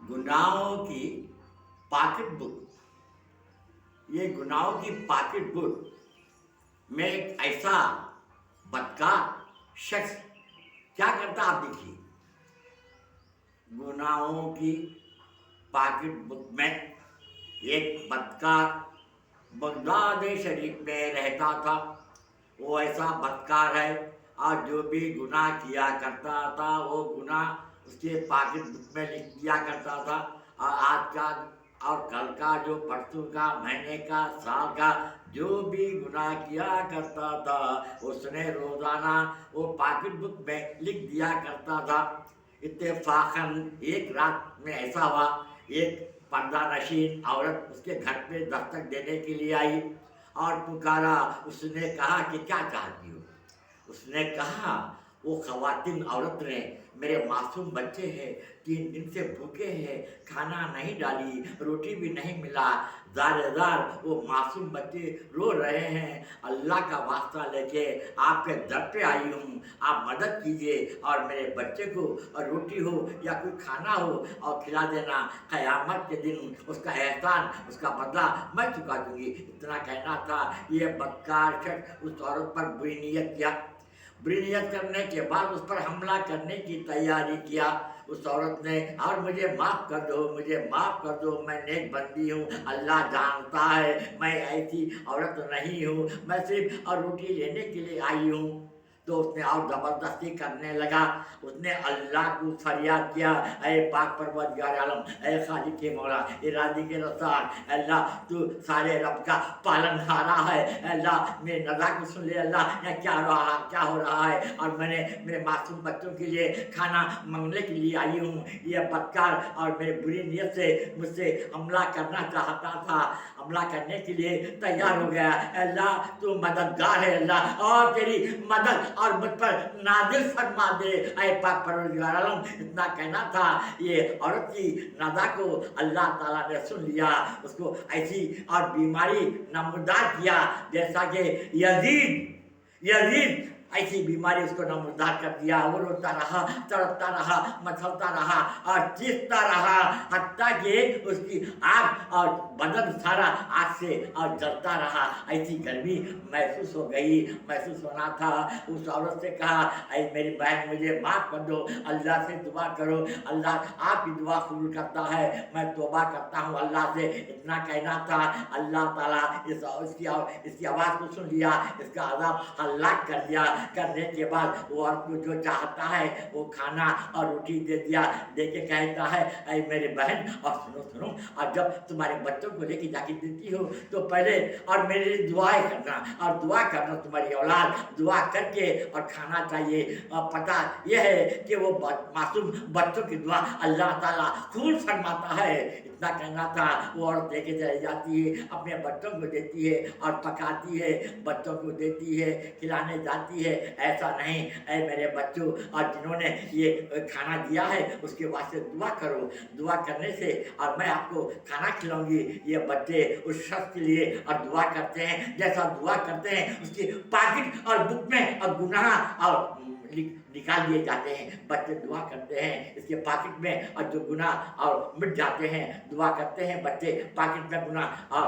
गुनाहों की pocket book. ये गुनाहों की पॉकेट बुक में एक ऐसा बदकार शख्स क्या करता आप देखिए। गुनाहों की पॉकेट बुक में एक बदकार बगदाद शरीफ में रहता था। वो ऐसा बदकार है और जो भी गुनाह किया करता था वो गुनाह उसके पॉकेट बुक में लिख दिया करता था। और आज का और कल का, जो परसों का, महीने का, साल का जो भी गुनाह किया करता था उसने रोजाना वो पॉकेट बुक में लिख दिया करता था। इत्तेफाकन एक रात में ऐसा हुआ, एक पर्दा नशीन औरत उसके घर पे दस्तक देने के लिए आई और पुकारा। उसने कहा कि क्या चाहती हो? उसने कहा, वो ख़वातीन औरत ने, मेरे मासूम बच्चे हैं, 3 दिन से भूखे हैं, खाना नहीं डाली, रोटी भी नहीं मिला, ज़ार वो मासूम बच्चे रो रहे हैं। अल्लाह का वास्ता लेके आपके दर पे आई हूँ, आप मदद कीजिए और मेरे बच्चे को रोटी हो या कोई खाना हो और खिला देना। क़यामत के दिन उसका एहसान, उसका बदला मैं चुका दूँगी। इतना कहना था। ये बदकार शख्स उस औरत पर बुरी नीयत किया। बुरी नीयत करने के बाद उस पर हमला करने की तैयारी किया। उस औरत ने, और मुझे माफ़ कर दो, मुझे माफ़ कर दो, मैं नेक बंदी हूँ, अल्लाह जानता है मैं ऐसी औरत नहीं हूँ, मैं सिर्फ और रोटी लेने के लिए आई हूँ। तो उसने और ज़बरदस्ती करने लगा। उसने अल्लाह को फरियाद किया, ऐ पाक परवरदिगार आलम, ऐ खालिक के मौला, इरादी के रसार, अल्लाह तू सारे रब का पालनहारा है। अल्लाह मेरे नज़ा को सुन ले। अल्लाह यहाँ क्या हो रहा है? और मैंने मेरे मासूम बच्चों के लिए खाना मांगने के लिए आई हूँ। यह बदकार और मेरे बुरी नीयत से मुझसे हमला करना चाहता था, हमला करने के लिए तैयार हो गया। अल्लाह तू मददगार है अल्लाह, और तेरी मदद और मुझ पर नादिल फरमा दे ऐ पाक परवरदिगार आलम। इतना कहना था। ये औरत की नदा को अल्लाह ताला ने सुन लिया। उसको ऐसी और बीमारी नमूदार किया जैसा कि यजीद ऐसी बीमारी उसको नमूदार कर दिया। वो रोता रहा, तड़पता रहा, मचलता रहा और चीखता रहा, हत्ता कि उसकी आग और बदन सारा आग से और जलता रहा। ऐसी गर्मी महसूस होना था। उस औरत से कहा, ऐ मेरी बहन, मुझे माफ़ कर दो, अल्लाह से दुआ करो, अल्लाह आपकी दुआ कबूल करता है, मैं तौबा करता हूँ अल्लाह से। इतना कहना था। अल्लाह ताला इसकी आवाज़ को सुन लिया, इसका अज़ाब हलाक कर दिया। करने के बाद वो औरत को जो चाहता है वो खाना और रोटी दे दिया। दे के कहता है, ऐ मेरी बहन, और सुनो, और जब तुम्हारे बच्चों को लेके जाके देती हो तो पहले और मेरे लिए दुआएं करना, और दुआ करना तुम्हारी औलाद दुआ करके और खाना चाहिए। और पता यह है कि वो मासूम बच्चों की दुआ अल्लाह ताला कबूल फरमाता है। इतना कहना था। वो औरत लेके चली जाती है, अपने बच्चों को देती है और पकाती है, बच्चों को देती है, खिलाने जाती है। ऐसा नहीं, ऐ मेरे बच्चों, और जिन्होंने ये खाना दिया है उसके वास्ते दुआ करो। दुआ करने से और मैं आपको खाना खिलाऊंगी। ये बच्चे उस शख्स के लिए और दुआ करते हैं, जैसा दुआ करते हैं उसकी पॉकेट और बुक में और गुनाह और निकाल दिए जाते हैं। बच्चे दुआ करते हैं, इसके पॉकेट में और जो गुनाह और मिट जाते हैं। दुआ करते हैं बच्चे, पॉकेट में गुनाह और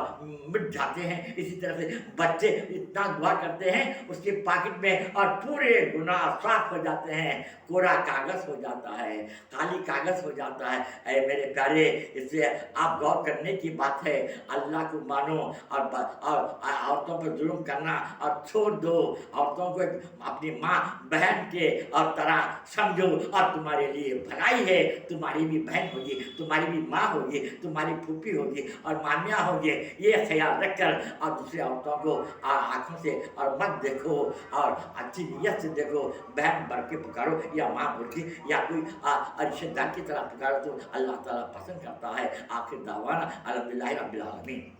मिट जाते हैं। इसी तरह से बच्चे इतना दुआ करते हैं, उसके पॉकेट में और पूरे गुनाह साफ हो जाते हैं। कोरा कागज हो जाता है, काली कागज हो जाता है। ऐ मेरे प्यारे, इससे आप गौर करने की बात है। अल्लाह को मानो और औरतों पर जुल्म करना और छोड़ दो। औरतों को अपनी माँ बहन के और तरह समझो, और तुम्हारे लिए भलाई है। तुम्हारी भी बहन होगी, तुम्हारी भी माँ होगी, तुम्हारी फूफी होगी और मामियाँ होगी। ये ख्याल रखकर और दूसरे औरतों को आँखों से और मत देखो, और अच्छी नीयत से देखो। बहन बढ़ के पुकारो या माँ बोल के या कोई रिश्तेदार की तरह पुकारो तो अल्लाह ताला पसंद करता है। आखिर दावाना अल्हम्दुलिल्लाहि रब्बिल आलमीन।